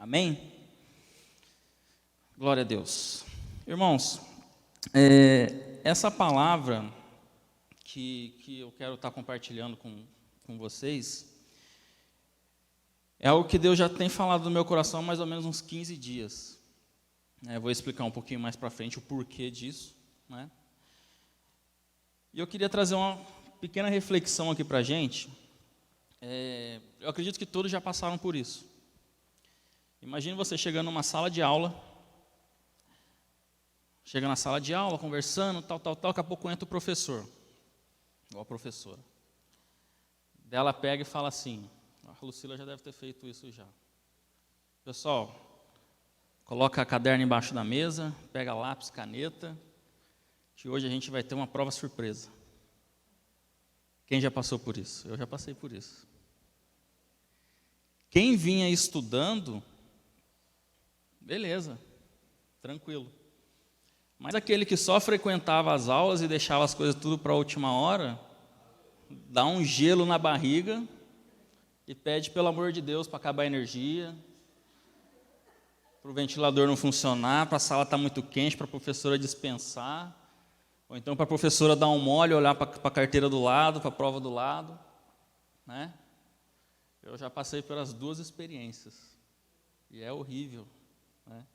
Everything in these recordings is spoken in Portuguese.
Amém? Glória a Deus. Irmãos, essa palavra que eu quero estar compartilhando com vocês é algo que Deus já tem falado no meu coração há mais ou menos uns 15 dias. Vou explicar um pouquinho mais para frente o porquê disso, né? E eu queria trazer uma pequena reflexão aqui para a gente. Eu acredito que todos já passaram por isso. Imagine você chegando numa sala de aula, chega na sala de aula, conversando, tal, daqui a pouco entra o professor, ou a professora. Ela pega e fala assim, a Lucila já deve ter feito isso já. Pessoal, coloca a caderno embaixo da mesa, pega lápis, caneta, que hoje a gente vai ter uma prova surpresa. Quem já passou por isso? Eu já passei por isso. Quem vinha estudando, beleza, tranquilo. Mas aquele que só frequentava as aulas e deixava as coisas tudo para a última hora, dá um gelo na barriga e pede, pelo amor de Deus, para acabar a energia, para o ventilador não funcionar, para a sala estar muito quente, para a professora dispensar, ou então para a professora dar um mole, olhar para a carteira do lado, para a prova do lado, né? Eu já passei pelas duas experiências, e é horrível, né?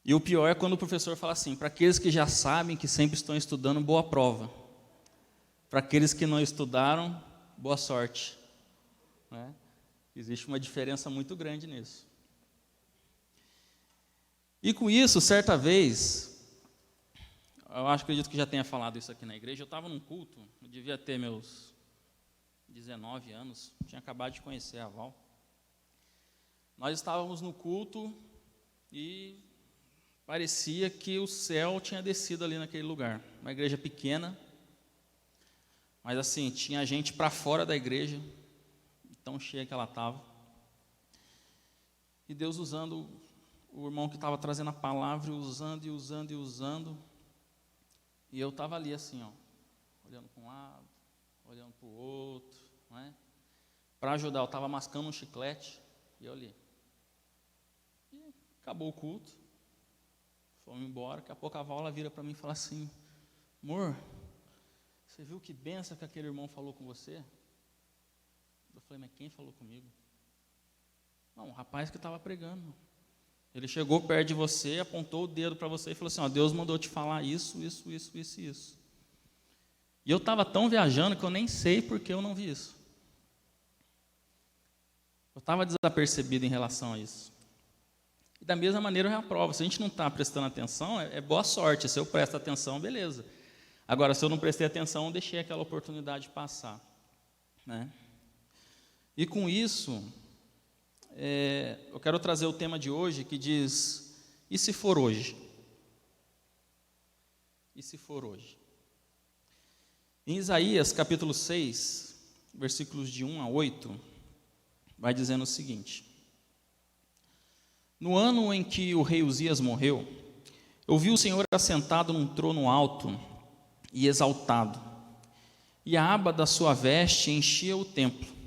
E o pior é quando o professor fala assim, para aqueles que já sabem que sempre estão estudando, boa prova. Para aqueles que não estudaram, boa sorte, né? Existe uma diferença muito grande nisso. E com isso, certa vez, acredito que já tenha falado isso aqui na igreja, eu estava num culto, eu devia ter meus 19 anos, tinha acabado de conhecer a Val. Nós estávamos no culto e parecia que o céu tinha descido ali naquele lugar. Uma igreja pequena, mas assim, tinha gente para fora da igreja, tão cheia que ela estava. E Deus usando o irmão que estava trazendo a palavra, usando. E eu estava ali assim, olhando para um lado, olhando para o outro, né? Para ajudar, eu estava mascando um chiclete e eu ali. E acabou o culto, fomos embora. Daqui a pouco a Vala vira para mim e fala assim: amor, você viu que benção que aquele irmão falou com você? Eu falei, mas quem falou comigo? Não, o rapaz que estava pregando. Ele chegou perto de você, apontou o dedo para você e falou assim, Deus mandou te falar isso. E eu estava tão viajando que eu nem sei porque eu não vi isso. Eu estava desapercebido em relação a isso. E da mesma maneira eu reprovo. Se a gente não está prestando atenção, é boa sorte. Se eu presto atenção, beleza. Agora, se eu não prestei atenção, eu deixei aquela oportunidade passar, né? E com isso, eu quero trazer o tema de hoje que diz, e se for hoje? E se for hoje? Em Isaías capítulo 6, versículos de 1 a 8, vai dizendo o seguinte: no ano em que o rei Uzias morreu, eu vi o Senhor assentado num trono alto e exaltado, e a aba da sua veste enchia o templo.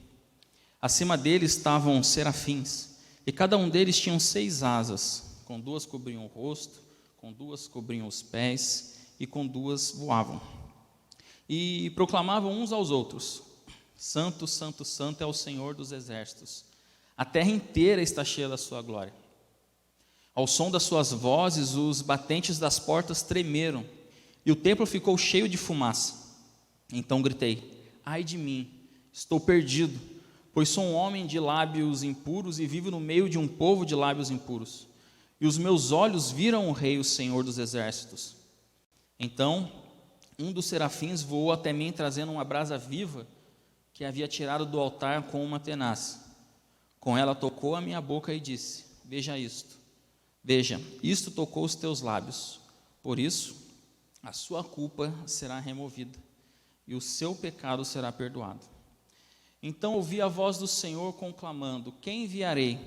Acima dele estavam serafins, e cada um deles tinha 6 asas, com 2 cobriam o rosto, com 2 cobriam os pés, e com 2 voavam. E proclamavam uns aos outros: Santo, Santo, Santo é o Senhor dos exércitos. A terra inteira está cheia da sua glória. Ao som das suas vozes, os batentes das portas tremeram, e o templo ficou cheio de fumaça. Então gritei: ai de mim, estou perdido, pois sou um homem de lábios impuros e vivo no meio de um povo de lábios impuros. E os meus olhos viram o Rei, o Senhor dos exércitos. Então, um dos serafins voou até mim, trazendo uma brasa viva que havia tirado do altar com uma tenaz. Com ela tocou a minha boca e disse: veja isto. Veja, isto tocou os teus lábios. Por isso, a sua culpa será removida e o seu pecado será perdoado. Então ouvi a voz do Senhor conclamando: quem enviarei?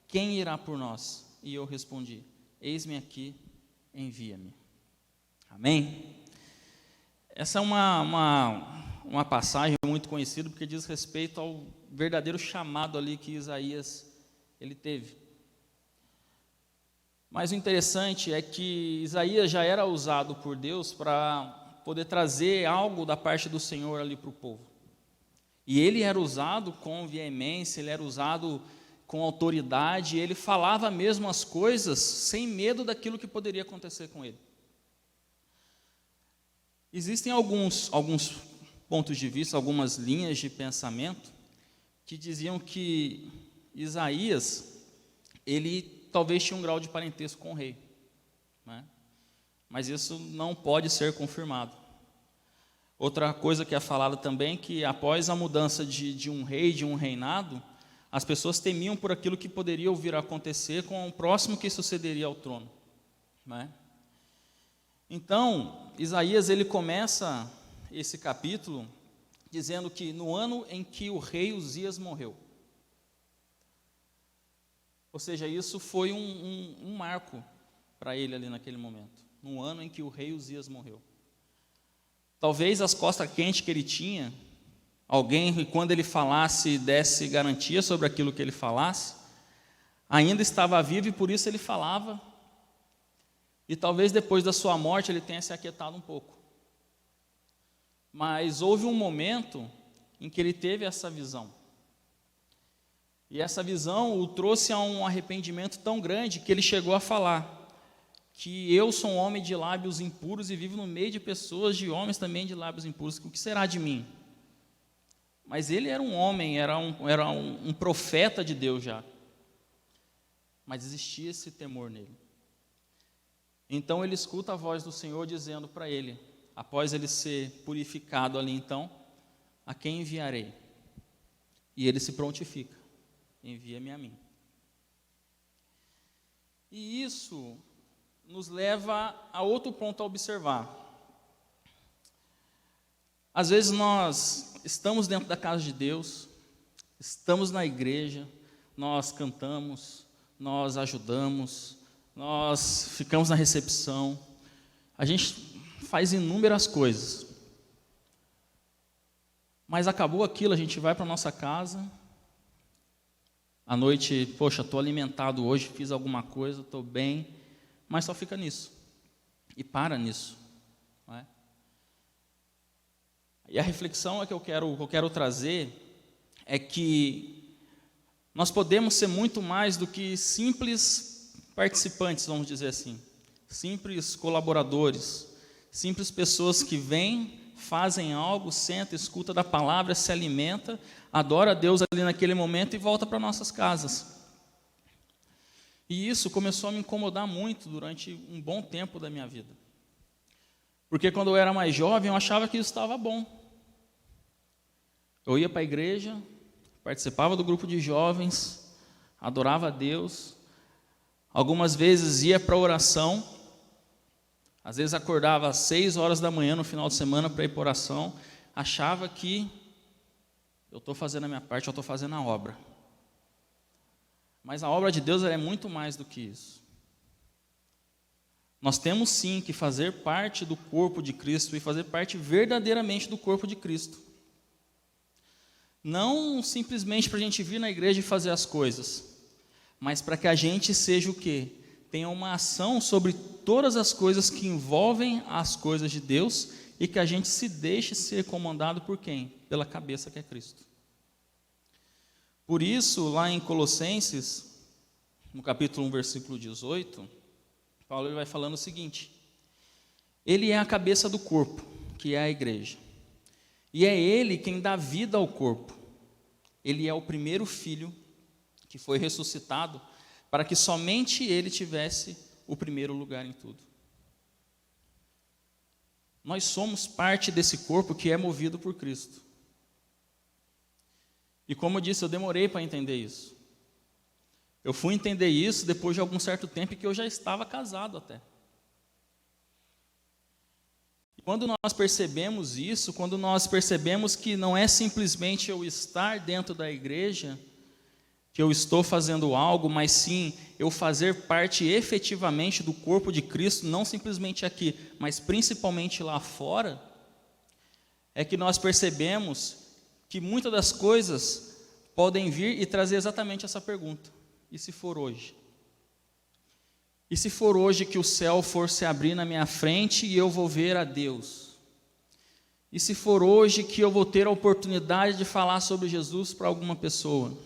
Quem irá por nós? E eu respondi: eis-me aqui, envia-me. Amém? Essa é uma passagem muito conhecida, porque diz respeito ao verdadeiro chamado ali que Isaías ele teve. Mas o interessante é que Isaías já era usado por Deus para poder trazer algo da parte do Senhor ali para o povo. E ele era usado com veemência, ele era usado com autoridade, ele falava mesmo as coisas sem medo daquilo que poderia acontecer com ele. Existem alguns pontos de vista, algumas linhas de pensamento que diziam que Isaías, ele talvez tinha um grau de parentesco com o rei, né? Mas isso não pode ser confirmado. Outra coisa que é falada também é que após a mudança de um rei, de um reinado, as pessoas temiam por aquilo que poderia vir a acontecer com o próximo que sucederia ao trono, né? Então, Isaías ele começa esse capítulo dizendo que no ano em que o rei Uzias morreu. Ou seja, isso foi um marco para ele ali naquele momento, no ano em que o rei Uzias morreu. Talvez as costas quentes que ele tinha, alguém, quando ele falasse, desse garantia sobre aquilo que ele falasse, ainda estava vivo e por isso ele falava, e talvez depois da sua morte ele tenha se aquietado um pouco. Mas houve um momento em que ele teve essa visão. E essa visão o trouxe a um arrependimento tão grande que ele chegou a falar que eu sou um homem de lábios impuros e vivo no meio de pessoas, de homens também de lábios impuros. O que será de mim? Mas ele era um homem, era um profeta de Deus já. Mas existia esse temor nele. Então ele escuta a voz do Senhor dizendo para ele, após ele ser purificado ali então, a quem enviarei? E ele se prontifica, envia-me a mim. E isso nos leva a outro ponto a observar. Às vezes nós estamos dentro da casa de Deus, estamos na igreja, nós cantamos, nós ajudamos, nós ficamos na recepção, a gente faz inúmeras coisas. Mas acabou aquilo, a gente vai para a nossa casa, à noite, poxa, estou alimentado hoje, fiz alguma coisa, estou bem, mas só fica nisso, e para nisso, não é? E a reflexão que eu quero trazer é que nós podemos ser muito mais do que simples participantes, vamos dizer assim, simples colaboradores, simples pessoas que vêm, fazem algo, senta, escuta da palavra, se alimenta, adora a Deus ali naquele momento e volta para nossas casas. E isso começou a me incomodar muito durante um bom tempo da minha vida. Porque quando eu era mais jovem, eu achava que isso estava bom. Eu ia para a igreja, participava do grupo de jovens, adorava a Deus, algumas vezes ia para a oração, às vezes acordava às 6 horas da manhã no final de semana para ir para a oração, achava que eu estou fazendo a minha parte, eu estou fazendo a obra. Mas a obra de Deus é muito mais do que isso. Nós temos sim que fazer parte do corpo de Cristo e fazer parte verdadeiramente do corpo de Cristo. Não simplesmente para a gente vir na igreja e fazer as coisas, mas para que a gente seja o quê? Tenha uma ação sobre todas as coisas que envolvem as coisas de Deus e que a gente se deixe ser comandado por quem? Pela cabeça que é Cristo. Por isso, lá em Colossenses, no capítulo 1, versículo 18, Paulo ele vai falando o seguinte: ele é a cabeça do corpo, que é a igreja, e é ele quem dá vida ao corpo. Ele é o primeiro filho que foi ressuscitado para que somente ele tivesse o primeiro lugar em tudo. Nós somos parte desse corpo que é movido por Cristo. E como eu disse, eu demorei para entender isso. Eu fui entender isso depois de algum certo tempo em que eu já estava casado até. E quando nós percebemos isso, quando nós percebemos que não é simplesmente eu estar dentro da igreja, que eu estou fazendo algo, mas sim eu fazer parte efetivamente do corpo de Cristo, não simplesmente aqui, mas principalmente lá fora, é que nós percebemos que muitas das coisas podem vir e trazer exatamente essa pergunta: E se for hoje? E se for hoje que o céu for se abrir na minha frente e eu vou ver a Deus? E se for hoje que eu vou ter a oportunidade de falar sobre Jesus para alguma pessoa?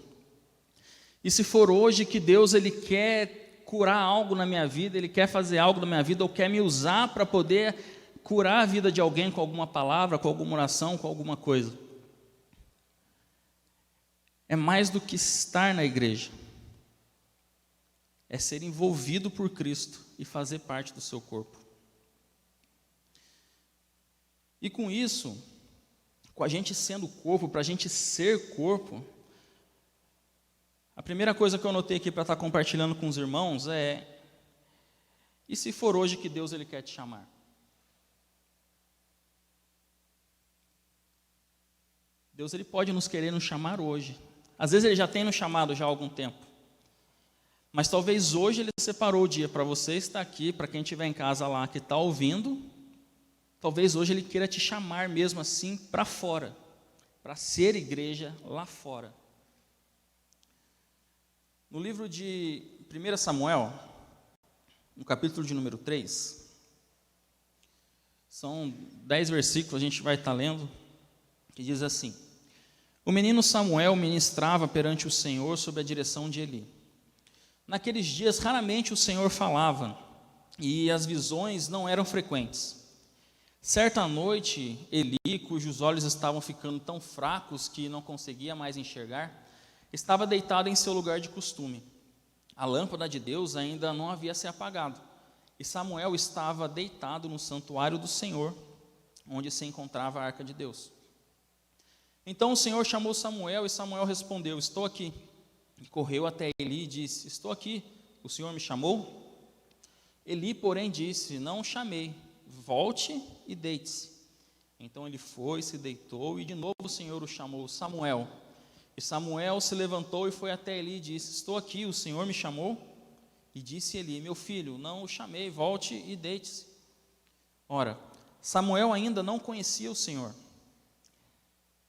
E se for hoje que Deus ele quer curar algo na minha vida, Ele quer fazer algo na minha vida, ou quer me usar para poder curar a vida de alguém com alguma palavra, com alguma oração, com alguma coisa? É mais do que estar na igreja. É ser envolvido por Cristo e fazer parte do seu corpo. E com isso, com a gente sendo corpo, para a gente ser corpo, a primeira coisa que eu anotei aqui para estar compartilhando com os irmãos é: e se for hoje que Deus ele quer te chamar? Deus ele pode nos querer nos chamar hoje. Às vezes Ele já tem nos chamado já há algum tempo. Mas talvez hoje Ele separou o dia para você estar aqui, para quem estiver em casa lá que está ouvindo. Talvez hoje Ele queira te chamar mesmo assim para fora, para ser igreja lá fora. No livro de 1 Samuel, no capítulo de número 3, são 10 versículos, a gente vai estar lendo, que diz assim: o menino Samuel ministrava perante o Senhor sob a direção de Eli. Naqueles dias, raramente o Senhor falava, e as visões não eram frequentes. Certa noite, Eli, cujos olhos estavam ficando tão fracos que não conseguia mais enxergar, estava deitado em seu lugar de costume. A lâmpada de Deus ainda não havia se apagado, e Samuel estava deitado no santuário do Senhor, onde se encontrava a arca de Deus. Então o Senhor chamou Samuel, e Samuel respondeu: estou aqui. E correu até Eli e disse: estou aqui, o Senhor me chamou? Eli, porém, disse: não o chamei, volte e deite-se. Então ele foi, se deitou, e de novo o Senhor o chamou: Samuel. E Samuel se levantou e foi até Eli e disse: estou aqui, o Senhor me chamou? E disse Eli: meu filho, não o chamei, volte e deite-se. Ora, Samuel ainda não conhecia o Senhor.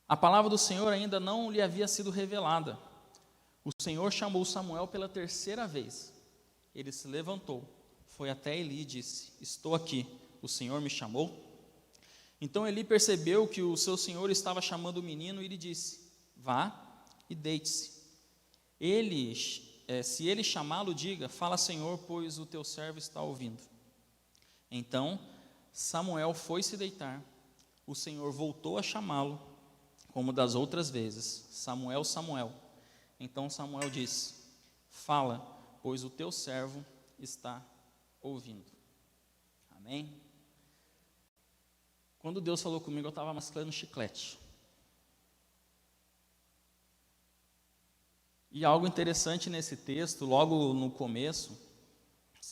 A palavra do Senhor ainda não lhe havia sido revelada. O Senhor chamou Samuel pela terceira vez. Ele se levantou, foi até Eli e disse: estou aqui, o Senhor me chamou? Então Eli percebeu que o seu senhor estava chamando o menino e lhe disse: vá e deite-se. Se ele chamá-lo, diga: fala, Senhor, pois o teu servo está ouvindo. Então Samuel foi se deitar. O Senhor voltou a chamá-lo, como das outras vezes: Samuel, Samuel. Então Samuel disse: fala, pois o teu servo está ouvindo. Amém? Quando Deus falou comigo, eu estava mascando chiclete. E algo interessante nesse texto, logo no começo,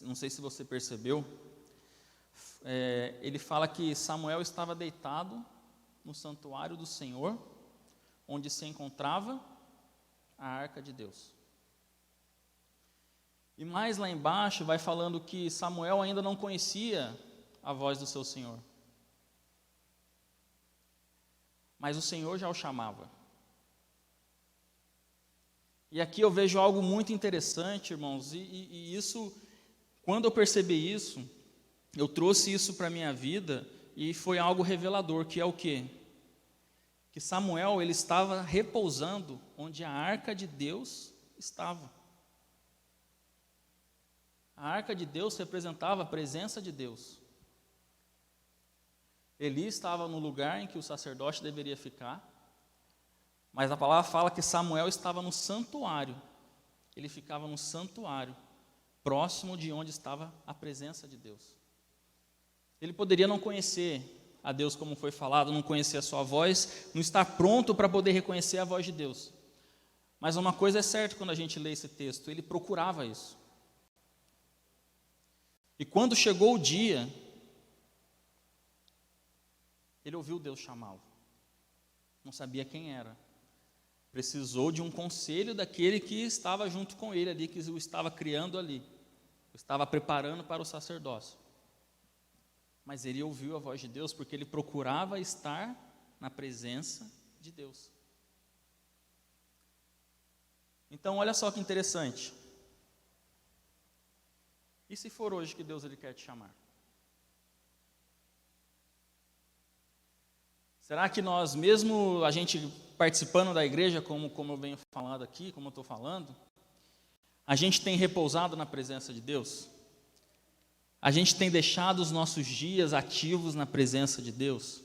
não sei se você percebeu, ele fala que Samuel estava deitado no santuário do Senhor, onde se encontrava a arca de Deus. E mais lá embaixo vai falando que Samuel ainda não conhecia a voz do seu Senhor. Mas o Senhor já o chamava. E aqui eu vejo algo muito interessante, irmãos, e isso, quando eu percebi isso, eu trouxe isso para a minha vida, e foi algo revelador, que é o quê? Que Samuel, ele estava repousando onde a arca de Deus estava. A arca de Deus representava a presença de Deus. Eli estava no lugar em que o sacerdote deveria ficar, mas a palavra fala que Samuel estava no santuário. Ele ficava no santuário, próximo de onde estava a presença de Deus. Ele poderia não conhecer a Deus como foi falado, não conhecer a sua voz, não estar pronto para poder reconhecer a voz de Deus. Mas uma coisa é certa quando a gente lê esse texto: ele procurava isso. E quando chegou o dia, ele ouviu Deus chamá-lo. Não sabia quem era. Precisou de um conselho daquele que estava junto com ele ali, que o estava criando ali, o estava preparando para o sacerdócio. Mas ele ouviu a voz de Deus porque ele procurava estar na presença de Deus. Então, olha só que interessante. E se for hoje que Deus ele quer te chamar? Será que nós, mesmo a gente participando da igreja, como eu venho falando aqui, como eu estou falando, a gente tem repousado na presença de Deus? A gente tem deixado os nossos dias ativos na presença de Deus?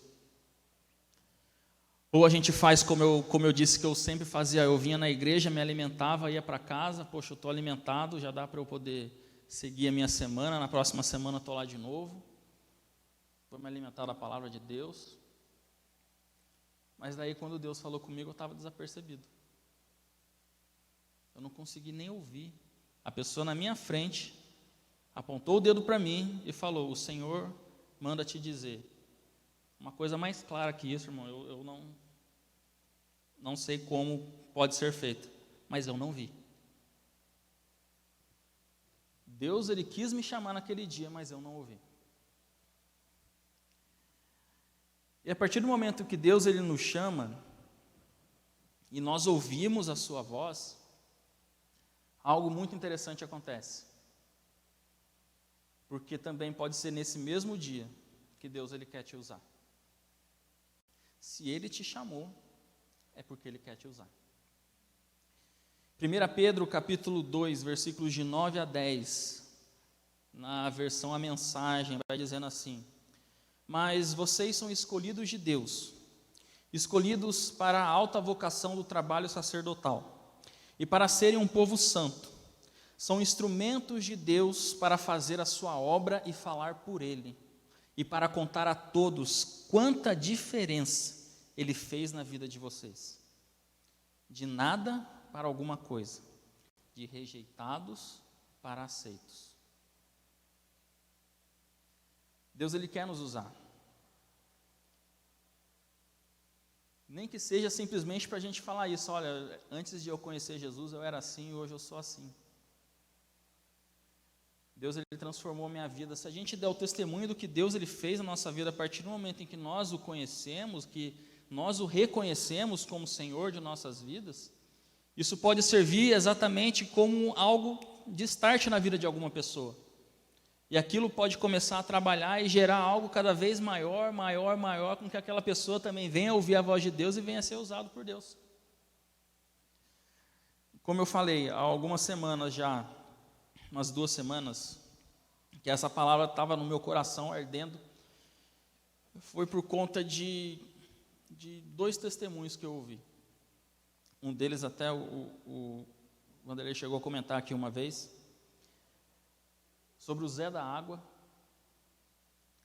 Ou a gente faz como eu disse que eu sempre fazia, eu vinha na igreja, me alimentava, ia para casa, poxa, eu estou alimentado, já dá para eu poder seguir a minha semana, na próxima semana estou lá de novo, vou me alimentar da palavra de Deus. Mas daí quando Deus falou comigo, eu estava desapercebido. Eu não consegui nem ouvir. A pessoa na minha frente apontou o dedo para mim e falou: o Senhor manda te dizer. Uma coisa mais clara que isso, irmão, eu não sei como pode ser feito, mas eu não vi. Deus, ele quis me chamar naquele dia, mas eu não ouvi. E a partir do momento que Deus ele nos chama, e nós ouvimos a sua voz, algo muito interessante acontece. Porque também pode ser nesse mesmo dia que Deus ele quer te usar. Se ele te chamou, é porque ele quer te usar. 1 Pedro capítulo 2, versículos de 9 a 10, na versão A Mensagem, vai dizendo assim: mas vocês são escolhidos de Deus, escolhidos para a alta vocação do trabalho sacerdotal, e para serem um povo santo. São instrumentos de Deus para fazer a sua obra e falar por Ele, e para contar a todos quanta diferença Ele fez na vida de vocês. De nada para alguma coisa, de rejeitados para aceitos. Deus ele quer nos usar. Nem que seja simplesmente para a gente falar isso: olha, antes de eu conhecer Jesus eu era assim e hoje eu sou assim. Deus ele transformou a minha vida. Se a gente der o testemunho do que Deus ele fez na nossa vida a partir do momento em que nós o conhecemos, que nós o reconhecemos como Senhor de nossas vidas, isso pode servir exatamente como algo de start na vida de alguma pessoa. E aquilo pode começar a trabalhar e gerar algo cada vez maior, com que aquela pessoa também venha ouvir a voz de Deus e venha a ser usado por Deus. Como eu falei, há algumas semanas já, umas 2 semanas, que essa palavra estava no meu coração ardendo, foi por conta de 2 testemunhos que eu ouvi. Um deles até o Vanderlei chegou a comentar aqui uma vez, sobre o Zé da Água.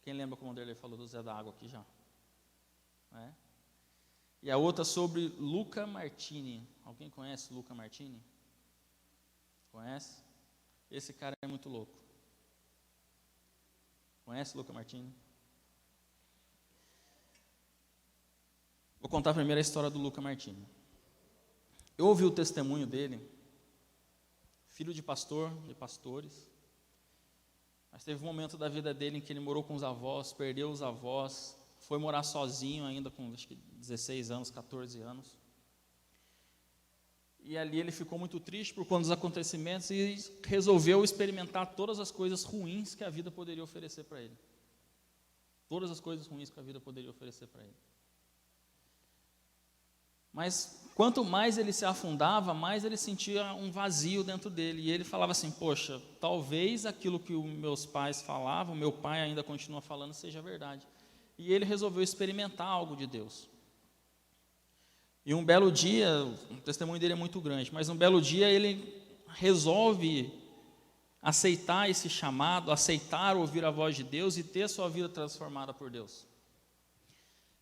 Quem lembra como o Vanderlei falou do Zé da Água aqui já? É. E a outra sobre Luca Martini. Alguém conhece Luca Martini? Conhece? Esse cara é muito louco. Conhece Luca Martini? Vou contar primeiro a história do Luca Martini. Eu ouvi o testemunho dele, filho de pastor, de pastores, mas teve um momento da vida dele em que ele morou com os avós, perdeu os avós, foi morar sozinho ainda com acho que 16 anos, 14 anos. E ali ele ficou muito triste por conta dos acontecimentos e resolveu experimentar todas as coisas ruins que a vida poderia oferecer para ele. Todas as coisas ruins que a vida poderia oferecer para ele. Mas quanto mais ele se afundava, mais ele sentia um vazio dentro dele. E ele falava assim: poxa, talvez aquilo que os meus pais falavam, meu pai ainda continua falando, seja verdade. E ele resolveu experimentar algo de Deus. E um belo dia, o testemunho dele é muito grande, mas um belo dia ele resolve aceitar esse chamado, aceitar ouvir a voz de Deus e ter a sua vida transformada por Deus.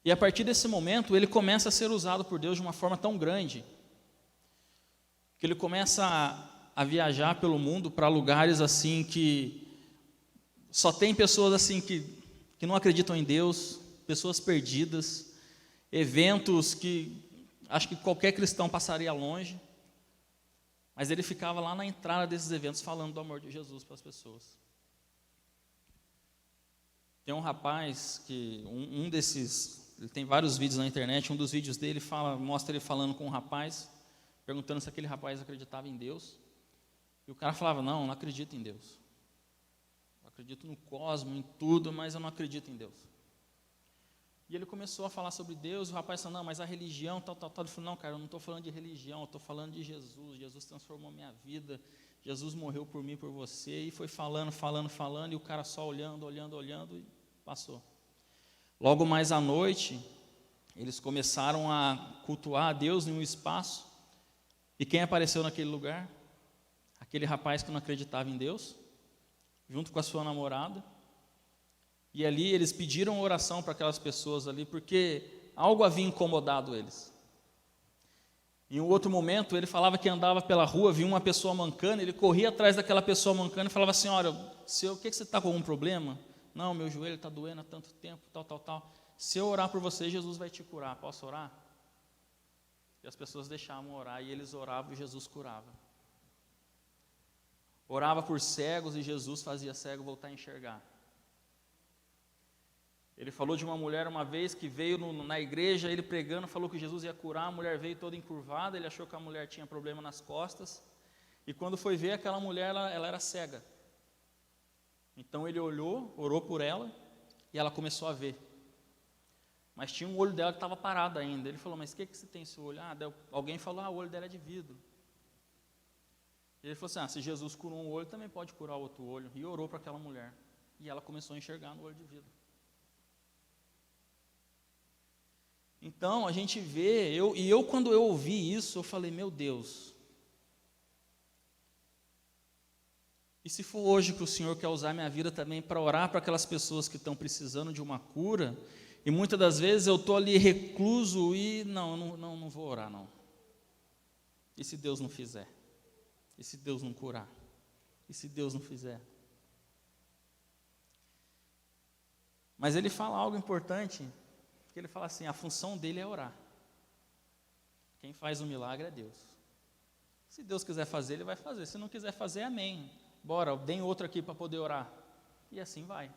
E a partir desse momento, ele começa a ser usado por Deus de uma forma tão grande, que ele começa a viajar pelo mundo para lugares assim que só tem pessoas assim que não acreditam em Deus, pessoas perdidas, eventos que acho que qualquer cristão passaria longe, mas ele ficava lá na entrada desses eventos falando do amor de Jesus para as pessoas. Tem um rapaz que, um desses, ele tem vários vídeos na internet, um dos vídeos dele mostra ele falando com um rapaz, perguntando se aquele rapaz acreditava em Deus, e o cara falava: não acredito em Deus. acredito no cosmos, em tudo, mas eu não acredito em Deus. E ele começou a falar sobre Deus, e o rapaz falou, não, mas a religião, tal. Ele falou, não, cara, eu não estou falando de religião, eu estou falando de Jesus. Jesus transformou minha vida, Jesus morreu por mim, por você. E foi falando, e o cara só olhando, e passou. Logo mais à noite, eles começaram a cultuar a Deus em um espaço. E quem apareceu naquele lugar? Aquele rapaz que não acreditava em Deus, junto com a sua namorada. E ali eles pediram oração para aquelas pessoas ali, porque algo havia incomodado eles. Em um outro momento, ele falava que andava pela rua, via uma pessoa mancando, ele corria atrás daquela pessoa mancando e falava assim, olha, o que você está com algum problema? Não, meu joelho está doendo há tanto tempo, tal. Se eu orar por você, Jesus vai te curar, posso orar? E as pessoas deixavam orar, e eles oravam e Jesus curava. Orava por cegos e Jesus fazia cego voltar a enxergar. Ele falou de uma mulher uma vez que veio na igreja, ele pregando, falou que Jesus ia curar, a mulher veio toda encurvada, ele achou que a mulher tinha problema nas costas, e quando foi ver aquela mulher, ela era cega. Então ele olhou, orou por ela, e ela começou a ver. Mas tinha um olho dela que estava parado ainda. Ele falou, mas o que você tem esse olho? Alguém falou, o olho dela é de vidro. Ele falou assim, se Jesus curou um olho, também pode curar outro olho. E orou para aquela mulher. E ela começou a enxergar no olho de vidro. Então, a gente vê, quando eu ouvi isso, eu falei, meu Deus. E se for hoje que o Senhor quer usar minha vida também para orar para aquelas pessoas que estão precisando de uma cura, e muitas das vezes eu estou ali recluso e não vou orar não. E se Deus não fizer? E se Deus não curar? E se Deus não fizer? Mas ele fala algo importante, que ele fala assim, a função dele é orar. Quem faz o milagre é Deus. Se Deus quiser fazer, ele vai fazer. Se não quiser fazer, amém. Bora, deem outro aqui para poder orar. E assim vai.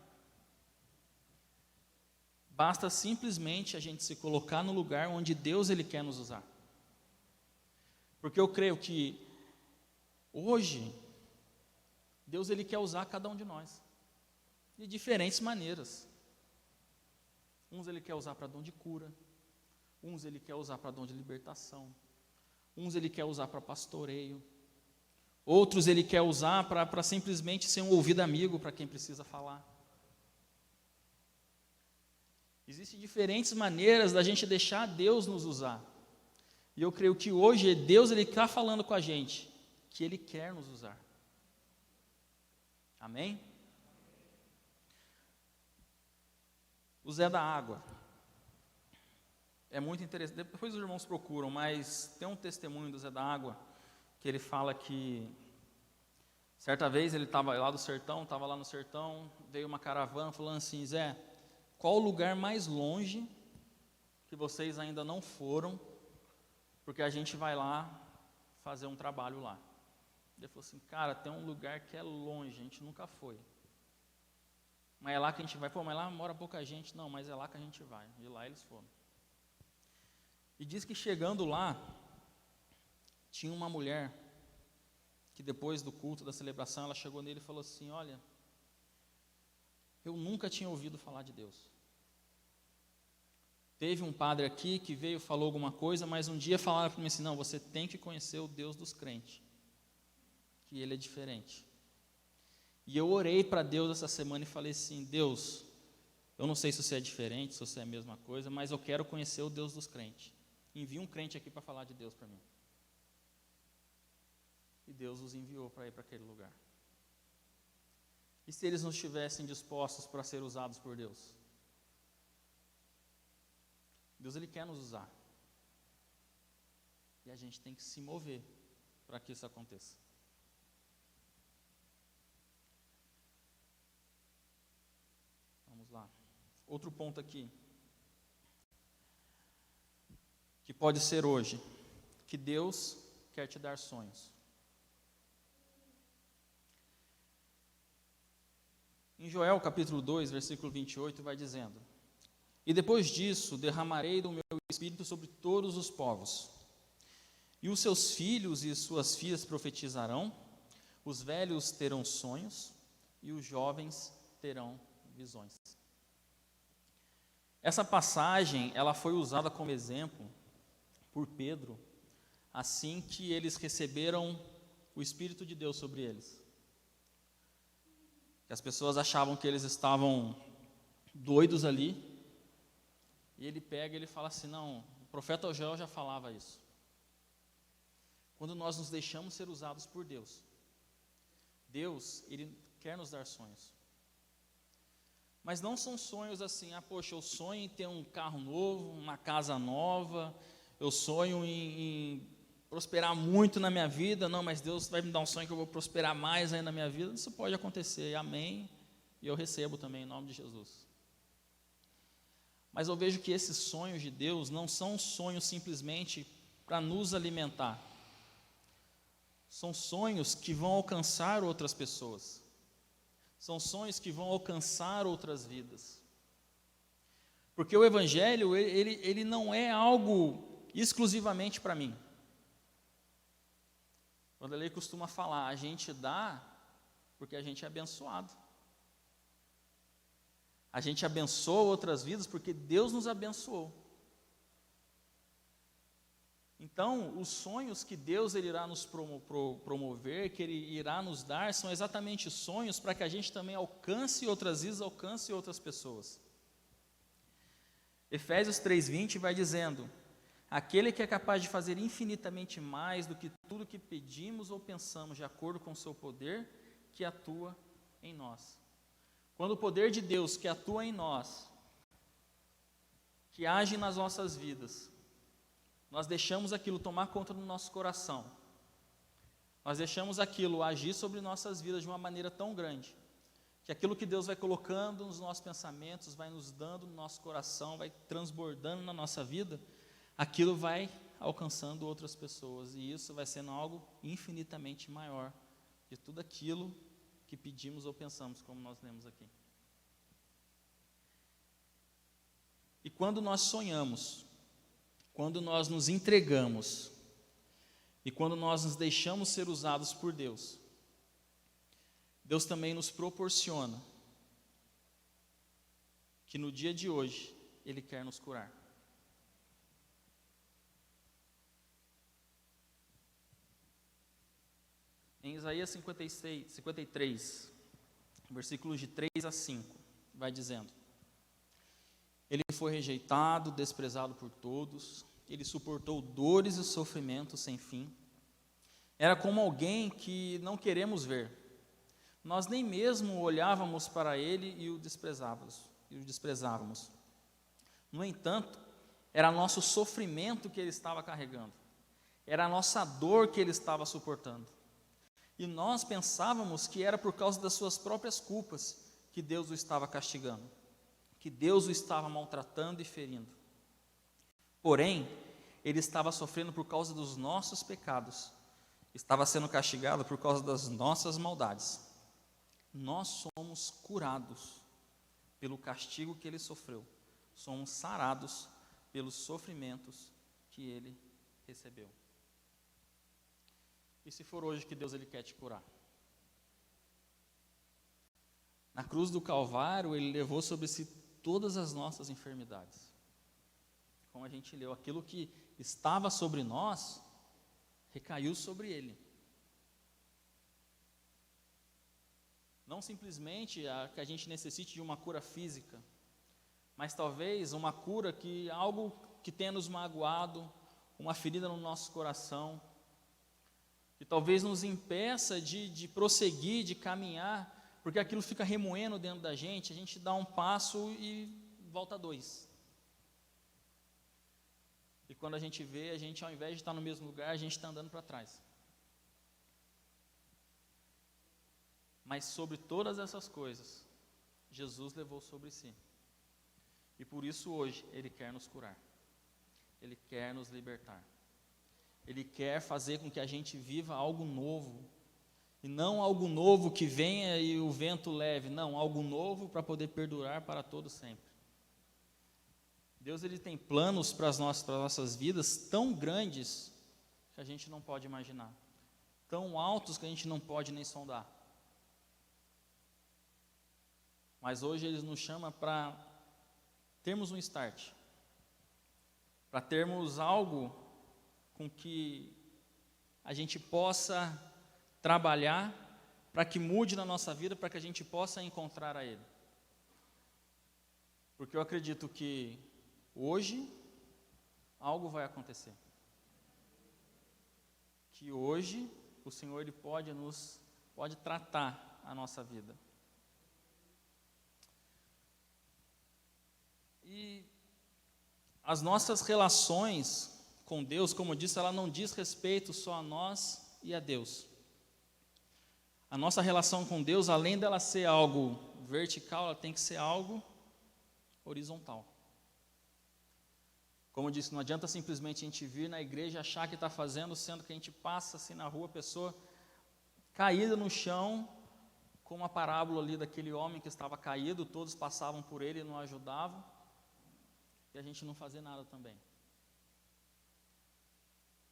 Basta simplesmente a gente se colocar no lugar onde Deus ele quer nos usar. Porque eu creio que hoje Deus ele quer usar cada um de nós de diferentes maneiras. Uns ele quer usar para dom de cura, uns ele quer usar para dom de libertação, uns ele quer usar para pastoreio, outros ele quer usar para simplesmente ser um ouvido amigo para quem precisa falar. Existem diferentes maneiras da gente deixar Deus nos usar. E eu creio que hoje Deus ele está falando com a gente, que Ele quer nos usar. Amém? O Zé da Água. É muito interessante, depois os irmãos procuram, mas tem um testemunho do Zé da Água, que ele fala que, certa vez ele estava lá no sertão, veio uma caravana falando assim, Zé, qual o lugar mais longe que vocês ainda não foram, porque a gente vai lá fazer um trabalho lá. Ele falou assim, cara, tem um lugar que é longe, a gente nunca foi. Mas é lá que a gente vai. Mas lá mora pouca gente. Não, mas é lá que a gente vai. E lá eles foram. E diz que chegando lá, tinha uma mulher, que depois do culto, da celebração, ela chegou nele e falou assim, olha, eu nunca tinha ouvido falar de Deus. Teve um padre aqui que veio, falou alguma coisa, mas um dia falaram para mim assim, não, você tem que conhecer o Deus dos crentes, que Ele é diferente. E eu orei para Deus essa semana e falei assim, Deus, eu não sei se você é diferente, se você é a mesma coisa, mas eu quero conhecer o Deus dos crentes. Envia um crente aqui para falar de Deus para mim. E Deus os enviou para ir para aquele lugar. E se eles não estivessem dispostos para ser usados por Deus? Deus ele quer nos usar. E a gente tem que se mover para que isso aconteça. Vamos lá. Outro ponto aqui, que pode ser hoje, que Deus quer te dar sonhos. Em Joel capítulo 2, versículo 28, vai dizendo, e depois disso derramarei do meu espírito sobre todos os povos, e os seus filhos e suas filhas profetizarão, os velhos terão sonhos, e os jovens terão visões. Essa passagem, ela foi usada como exemplo por Pedro, assim que eles receberam o Espírito de Deus sobre eles. As pessoas achavam que eles estavam doidos ali, e ele pega e ele fala assim, não, o profeta Joel já falava isso. Quando nós nos deixamos ser usados por Deus, Deus, Ele quer nos dar sonhos. Mas não são sonhos assim, poxa, eu sonho em ter um carro novo, uma casa nova, eu sonho em prosperar muito na minha vida, não, mas Deus vai me dar um sonho que eu vou prosperar mais aí na minha vida. Isso pode acontecer, amém, e eu recebo também em nome de Jesus. Mas eu vejo que esses sonhos de Deus não são sonhos simplesmente para nos alimentar. São sonhos que vão alcançar outras pessoas. São sonhos que vão alcançar outras vidas. Porque o Evangelho, ele não é algo exclusivamente para mim. Quando a lei costuma falar, a gente dá porque a gente é abençoado. A gente abençoa outras vidas porque Deus nos abençoou. Então, os sonhos que Deus ele irá nos promover, que Ele irá nos dar, são exatamente sonhos para que a gente também alcance outras vidas, alcance outras pessoas. Efésios 3:20 vai dizendo, aquele que é capaz de fazer infinitamente mais do que tudo que pedimos ou pensamos, de acordo com o seu poder, que atua em nós. Quando o poder de Deus que atua em nós, que age nas nossas vidas, nós deixamos aquilo tomar conta do nosso coração, nós deixamos aquilo agir sobre nossas vidas de uma maneira tão grande, que aquilo que Deus vai colocando nos nossos pensamentos, vai nos dando no nosso coração, vai transbordando na nossa vida, aquilo vai alcançando outras pessoas, e isso vai sendo algo infinitamente maior de tudo aquilo que pedimos ou pensamos, como nós lemos aqui. E quando nós sonhamos, quando nós nos entregamos e quando nós nos deixamos ser usados por Deus, Deus também nos proporciona que no dia de hoje Ele quer nos curar. Em Isaías 53, versículos de 3 a 5, vai dizendo, Ele foi rejeitado, desprezado por todos, Ele suportou dores e sofrimentos sem fim. Era como alguém que não queremos ver. Nós nem mesmo olhávamos para Ele e o desprezávamos. No entanto, era nosso sofrimento que Ele estava carregando. Era a nossa dor que Ele estava suportando. E nós pensávamos que era por causa das suas próprias culpas que Deus o estava castigando, que Deus o estava maltratando e ferindo. Porém, Ele estava sofrendo por causa dos nossos pecados, estava sendo castigado por causa das nossas maldades. Nós somos curados pelo castigo que Ele sofreu, somos sarados pelos sofrimentos que Ele recebeu. E se for hoje que Deus ele quer te curar? Na cruz do Calvário, Ele levou sobre si todas as nossas enfermidades. Como a gente leu, aquilo que estava sobre nós, recaiu sobre Ele. Não simplesmente que a gente necessite de uma cura física, mas talvez uma cura que algo que tenha nos magoado, uma ferida no nosso coração, que talvez nos impeça de prosseguir, de caminhar, porque aquilo fica remoendo dentro da gente, a gente dá um passo e volta dois. E quando a gente vê, a gente ao invés de estar no mesmo lugar, a gente está andando para trás. Mas sobre todas essas coisas, Jesus levou sobre si. E por isso hoje, Ele quer nos curar. Ele quer nos libertar. Ele quer fazer com que a gente viva algo novo. E não algo novo que venha e o vento leve. Não, algo novo para poder perdurar para todo sempre. Deus ele tem planos para as nossas vidas tão grandes que a gente não pode imaginar. Tão altos que a gente não pode nem sondar. mas hoje Ele nos chama para termos um start, para termos algo com que a gente possa trabalhar, para que mude na nossa vida, para que a gente possa encontrar a Ele. Porque eu acredito que hoje algo vai acontecer. Que hoje o Senhor Ele pode tratar a nossa vida. E as nossas relações com Deus, como eu disse, ela não diz respeito só a nós e a Deus. A nossa relação com Deus, além dela ser algo vertical, ela tem que ser algo horizontal. Como eu disse, não adianta simplesmente a gente vir na igreja e achar que está fazendo, sendo que a gente passa assim na rua, a pessoa caída no chão, com uma parábola ali daquele homem que estava caído, todos passavam por ele e não ajudavam, e a gente não fazer nada também.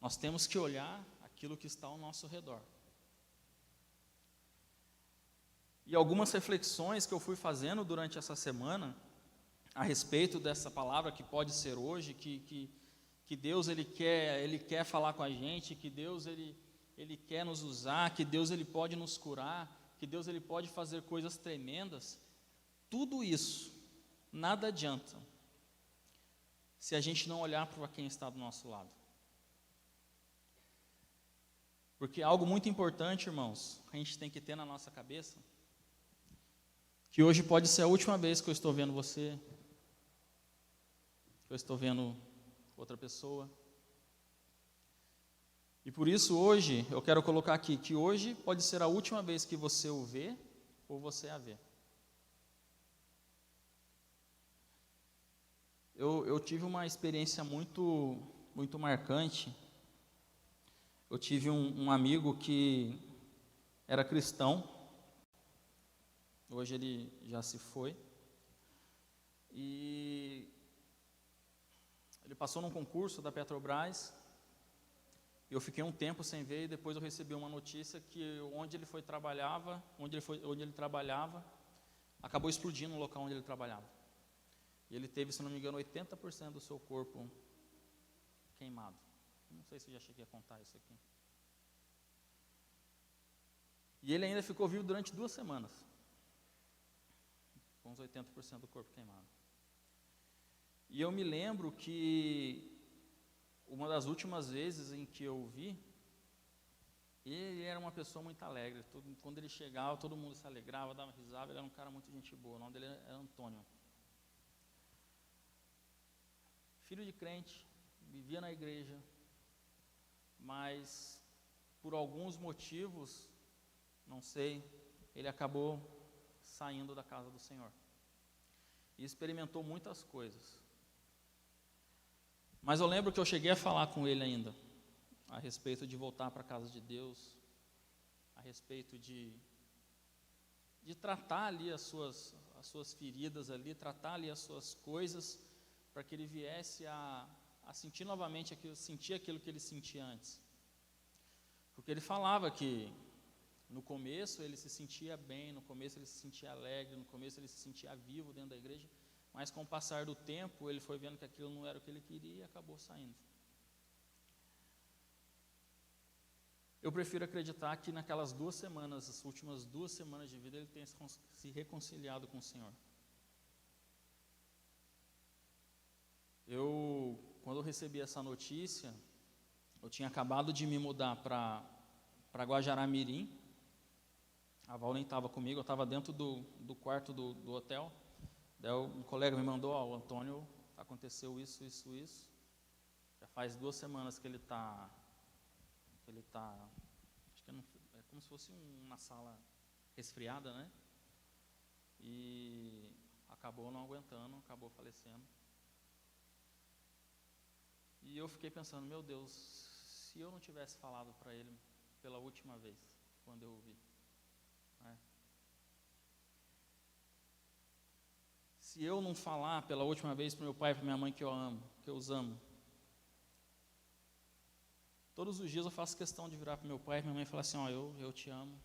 Nós temos que olhar aquilo que está ao nosso redor. E algumas reflexões que eu fui fazendo durante essa semana, a respeito dessa palavra que pode ser hoje, que Deus ele quer falar com a gente, que Deus ele quer nos usar, que Deus ele pode nos curar, que Deus ele pode fazer coisas tremendas. Tudo isso nada adianta se a gente não olhar para quem está do nosso lado. Porque algo muito importante, irmãos, que a gente tem que ter na nossa cabeça, que hoje pode ser a última vez que eu estou vendo você, que eu estou vendo outra pessoa. E por isso hoje, eu quero colocar aqui, que hoje pode ser a última vez que você o vê, ou você a vê. Eu tive uma experiência muito marcante. Eu tive um amigo que era cristão, hoje ele já se foi, e ele passou num concurso da Petrobras, e eu fiquei um tempo sem ver, e depois eu recebi uma notícia que onde ele trabalhava, acabou explodindo no local onde ele trabalhava. E ele teve, se não me engano, 80% do seu corpo queimado. Não sei se eu já cheguei a contar isso aqui. E ele ainda ficou vivo durante 2 semanas, com uns 80% do corpo queimado. E eu me lembro que uma das últimas vezes em que eu o vi, ele era uma pessoa muito alegre. Quando ele chegava, todo mundo se alegrava, dava risada. Ele era um cara muito gente boa. O nome dele era Antônio. Filho de crente, vivia na igreja, mas por alguns motivos, não sei, ele acabou saindo da casa do Senhor. E experimentou muitas coisas. Mas eu lembro que eu cheguei a falar com ele ainda, a respeito de voltar para a casa de Deus, a respeito de tratar ali as suas feridas ali, tratar ali as suas coisas, para que ele viesse a sentir novamente sentir aquilo que ele sentia antes. Porque ele falava que no começo ele se sentia bem, no começo ele se sentia alegre, no começo ele se sentia vivo dentro da igreja, mas com o passar do tempo ele foi vendo que aquilo não era o que ele queria e acabou saindo. Eu prefiro acreditar que naquelas 2 semanas, as últimas 2 semanas de vida, ele tenha se reconciliado com o Senhor. Quando eu recebi essa notícia, eu tinha acabado de me mudar para Guajará-Mirim. A Val nem estava comigo, eu estava dentro do quarto do hotel. Daí um colega me mandou, o Antônio, aconteceu isso. Já faz 2 semanas que ele está, acho que é como se fosse uma sala resfriada, né? E acabou não aguentando, acabou falecendo. E eu fiquei pensando, meu Deus, se eu não tivesse falado para ele pela última vez, quando eu o vi, né? Se eu não falar pela última vez para meu pai e para minha mãe que eu amo, que eu os amo, todos os dias eu faço questão de virar para meu pai e para minha mãe e falar assim, eu te amo.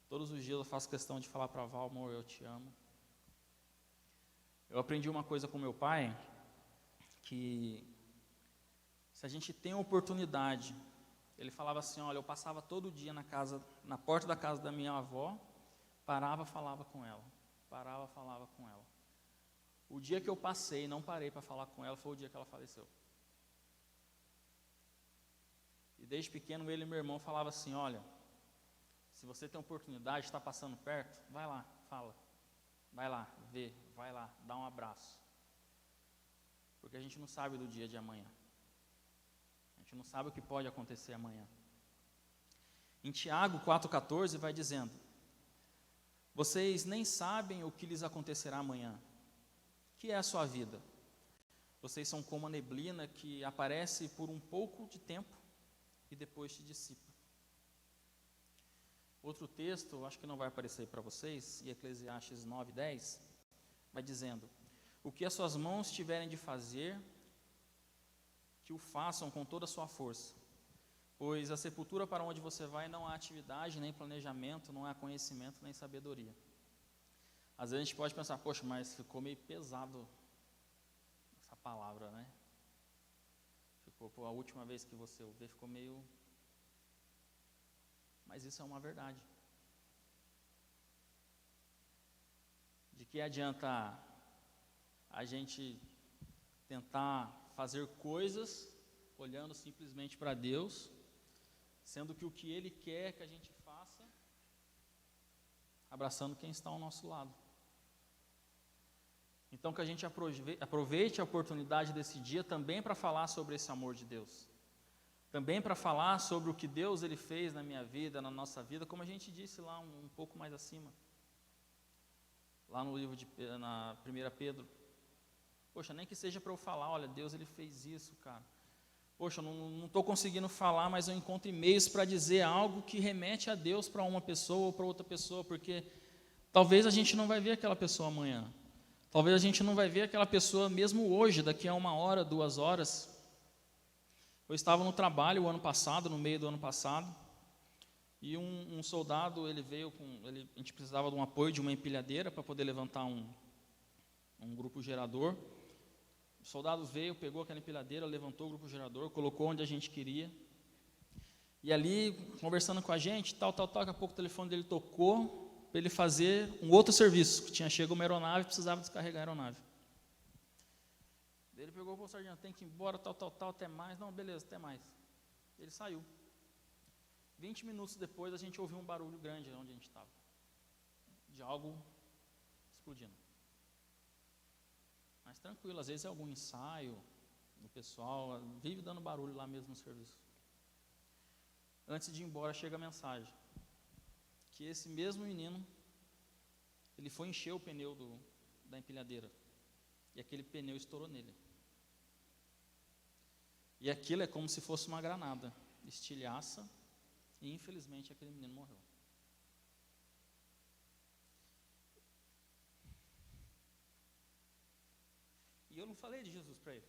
Todos os dias eu faço questão de falar para a Val, amor, eu te amo. Eu aprendi uma coisa com meu pai, que se a gente tem a oportunidade, ele falava assim, olha, eu passava todo dia na porta da casa da minha avó, parava, falava com ela, parava, falava com ela. O dia que eu passei e não parei para falar com ela, foi o dia que ela faleceu. E desde pequeno, ele e meu irmão falavam assim, olha, se você tem oportunidade, está passando perto, vai lá, fala. Vai lá, vê, vai lá, dá um abraço. Porque a gente não sabe do dia de amanhã. A gente não sabe o que pode acontecer amanhã. Em Tiago 4,14 vai dizendo, vocês nem sabem o que lhes acontecerá amanhã. O que é a sua vida? Vocês são como a neblina que aparece por um pouco de tempo e depois se dissipa. Outro texto, acho que não vai aparecer para vocês, em Eclesiastes 9:10, vai dizendo, o que as suas mãos tiverem de fazer, que o façam com toda a sua força, pois a sepultura para onde você vai não há atividade, nem planejamento, não há conhecimento, nem sabedoria. Às vezes a gente pode pensar, poxa, mas ficou meio pesado essa palavra, né? A última vez que você ouviu, ficou meio... Mas isso é uma verdade. De que adianta a gente tentar fazer coisas olhando simplesmente para Deus, sendo que o que Ele quer que a gente faça, abraçando quem está ao nosso lado. Então que a gente aproveite a oportunidade desse dia também para falar sobre esse amor de Deus. Também para falar sobre o que Deus Ele fez na minha vida, na nossa vida, como a gente disse lá um pouco mais acima. Lá no livro na 1 Pedro. Poxa, nem que seja para eu falar, olha, Deus Ele fez isso, cara. Poxa, não estou conseguindo falar, mas eu encontro e-mails para dizer algo que remete a Deus para uma pessoa ou para outra pessoa, porque talvez a gente não vai ver aquela pessoa amanhã. Talvez a gente não vai ver aquela pessoa mesmo hoje, daqui a 1 hora, 2 horas. Eu estava no trabalho o ano passado, no meio do ano passado, e um soldado, ele veio a gente precisava de um apoio de uma empilhadeira para poder levantar um grupo gerador. O soldado veio, pegou aquela empilhadeira, levantou o grupo gerador, colocou onde a gente queria. E ali, conversando com a gente, daqui a pouco o telefone dele tocou para ele fazer um outro serviço, que tinha chegado uma aeronave e precisava descarregar a aeronave. Ele pegou, pô, sargento, tem que ir embora, até mais. Não, beleza, até mais. Ele saiu. 20 minutos depois, a gente ouviu um barulho grande onde a gente estava, de algo explodindo. Mas tranquilo, às vezes é algum ensaio, o pessoal vive dando barulho lá mesmo no serviço. Antes de ir embora, chega a mensagem, que esse mesmo menino, ele foi encher o pneu da empilhadeira, e aquele pneu estourou nele. E aquilo é como se fosse uma granada, estilhaça, e infelizmente aquele menino morreu. E eu não falei de Jesus para ele.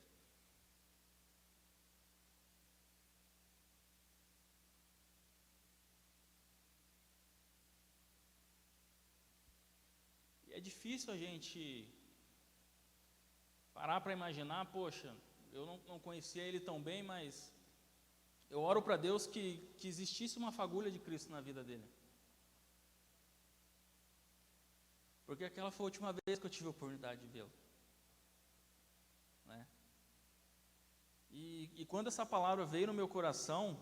E é difícil a gente parar para imaginar, poxa, eu não conhecia ele tão bem, mas eu oro para Deus que existisse uma fagulha de Cristo na vida dele. Porque aquela foi a última vez que eu tive a oportunidade de vê-lo. Né? E quando essa palavra veio no meu coração,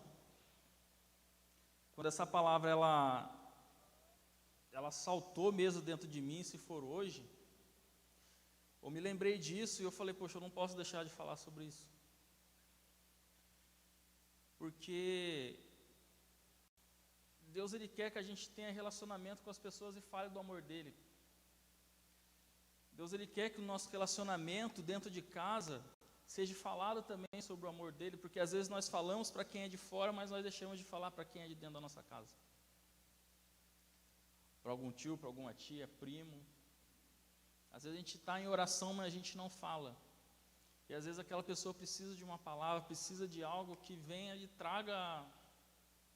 quando essa palavra ela saltou mesmo dentro de mim, se for hoje, eu me lembrei disso e eu falei, poxa, eu não posso deixar de falar sobre isso. Porque Deus, Ele quer que a gente tenha relacionamento com as pessoas e fale do amor dEle. Deus, Ele quer que o nosso relacionamento dentro de casa seja falado também sobre o amor dEle, porque às vezes nós falamos para quem é de fora, mas nós deixamos de falar para quem é de dentro da nossa casa. Para algum tio, para alguma tia, primo. Às vezes a gente está em oração, mas a gente não fala. E às vezes aquela pessoa precisa de uma palavra, precisa de algo que venha e traga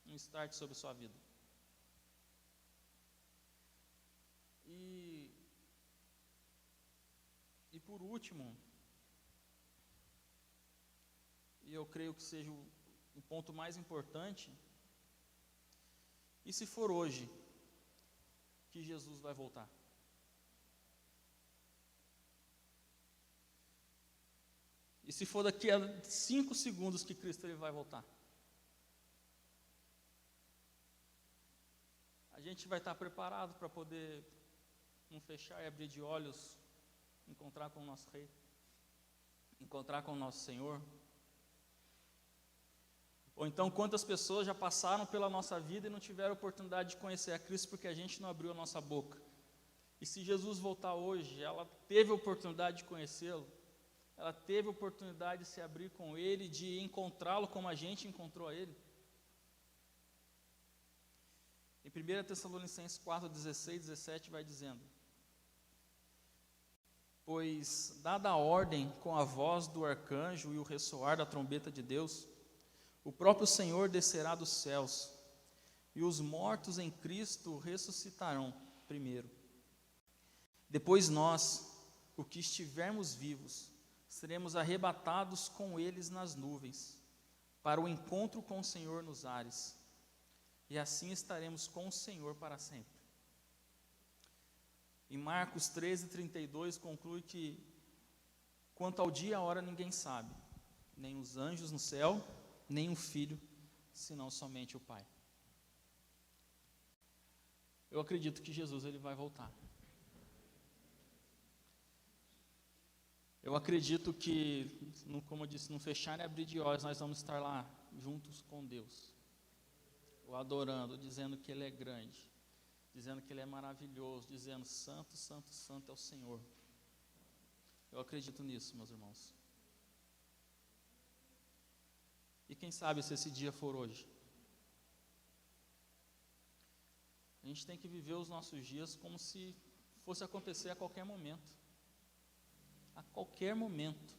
um start sobre a sua vida. E por último, e eu creio que seja o ponto mais importante, e se for hoje que Jesus vai voltar? E se for daqui a 5 segundos que Cristo ele vai voltar? A gente vai estar preparado para poder não fechar e abrir de olhos, encontrar com o nosso Rei, encontrar com o nosso Senhor? Ou então, quantas pessoas já passaram pela nossa vida e não tiveram oportunidade de conhecer a Cristo porque a gente não abriu a nossa boca? E se Jesus voltar hoje, ela teve a oportunidade de conhecê-lo, ela teve a oportunidade de se abrir com Ele, de encontrá-lo como a gente encontrou a Ele? Em 1 Tessalonicenses 4, 16, 17 vai dizendo: pois, dada a ordem com a voz do arcanjo e o ressoar da trombeta de Deus, o próprio Senhor descerá dos céus, e os mortos em Cristo ressuscitarão primeiro. Depois nós, os que estivermos vivos, seremos arrebatados com eles nas nuvens, para o encontro com o Senhor nos ares, e assim estaremos com o Senhor para sempre. Em Marcos 13, 32, conclui que, quanto ao dia e a hora ninguém sabe, nem os anjos no céu, nem o Filho, senão somente o Pai. Eu acredito que Jesus ele vai voltar. Eu acredito que, como eu disse, no fechar e abrir de olhos, nós vamos estar lá, juntos com Deus, o adorando, dizendo que Ele é grande, dizendo que Ele é maravilhoso, dizendo: santo, santo, santo é o Senhor. Eu acredito nisso, meus irmãos. E quem sabe se esse dia for hoje? A gente tem que viver os nossos dias como se fosse acontecer a qualquer momento. A qualquer momento.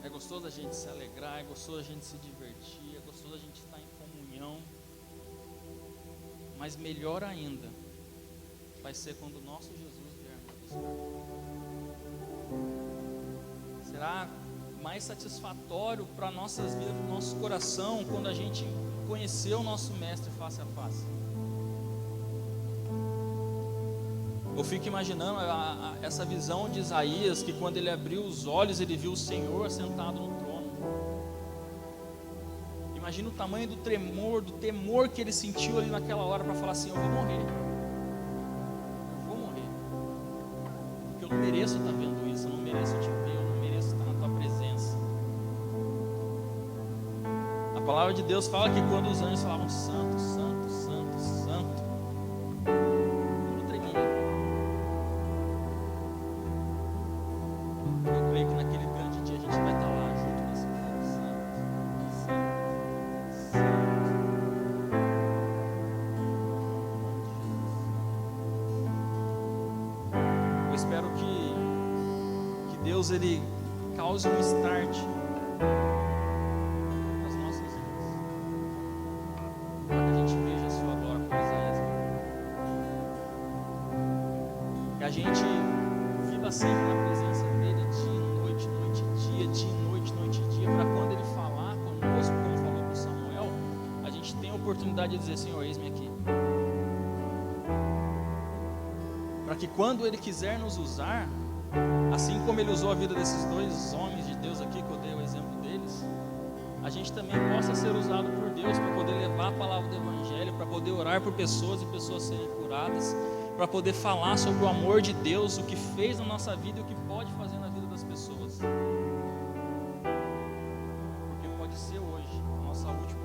É gostoso a gente se alegrar, é gostoso a gente se divertir, é gostoso a gente estar em comunhão. Mas melhor ainda vai ser quando o nosso Jesus vier nos buscar. Será mais satisfatório para nossas vidas, para o nosso coração, quando a gente conhecer o nosso Mestre face a face. Eu fico imaginando essa visão de Isaías, que quando ele abriu os olhos, ele viu o Senhor sentado no trono. Imagina o tamanho do temor que ele sentiu ali naquela hora para falar assim: eu vou morrer. Eu vou morrer. Porque eu não mereço estar vendo isso, eu não mereço te ver, eu não mereço estar na tua presença. A palavra de Deus fala que quando os anjos falavam: santo, santo, santo, santo, tudo tremia. Eu creio que naquele grande dia a gente vai estar lá junto nesse povo. Santo, santo, santo. Eu espero que Deus ele cause um start nas nossas vidas, para que a gente veja a sua glória como Isaías. Que a gente viva sempre na presença dele, dia e noite, noite e dia, dia e noite, noite e dia, para quando ele falar conosco, como falou com Samuel, a gente tem a oportunidade de dizer: Senhor, eis-me aqui. Para que quando ele quiser nos usar, assim como ele usou a vida desses dois homens de Deus aqui, que eu dei o exemplo deles, a gente também possa ser usado por Deus para poder levar a palavra do Evangelho, para poder orar por pessoas e pessoas serem curadas, para poder falar sobre o amor de Deus, o que fez na nossa vida e o que pode fazer na vida das pessoas. Porque pode ser hoje a nossa última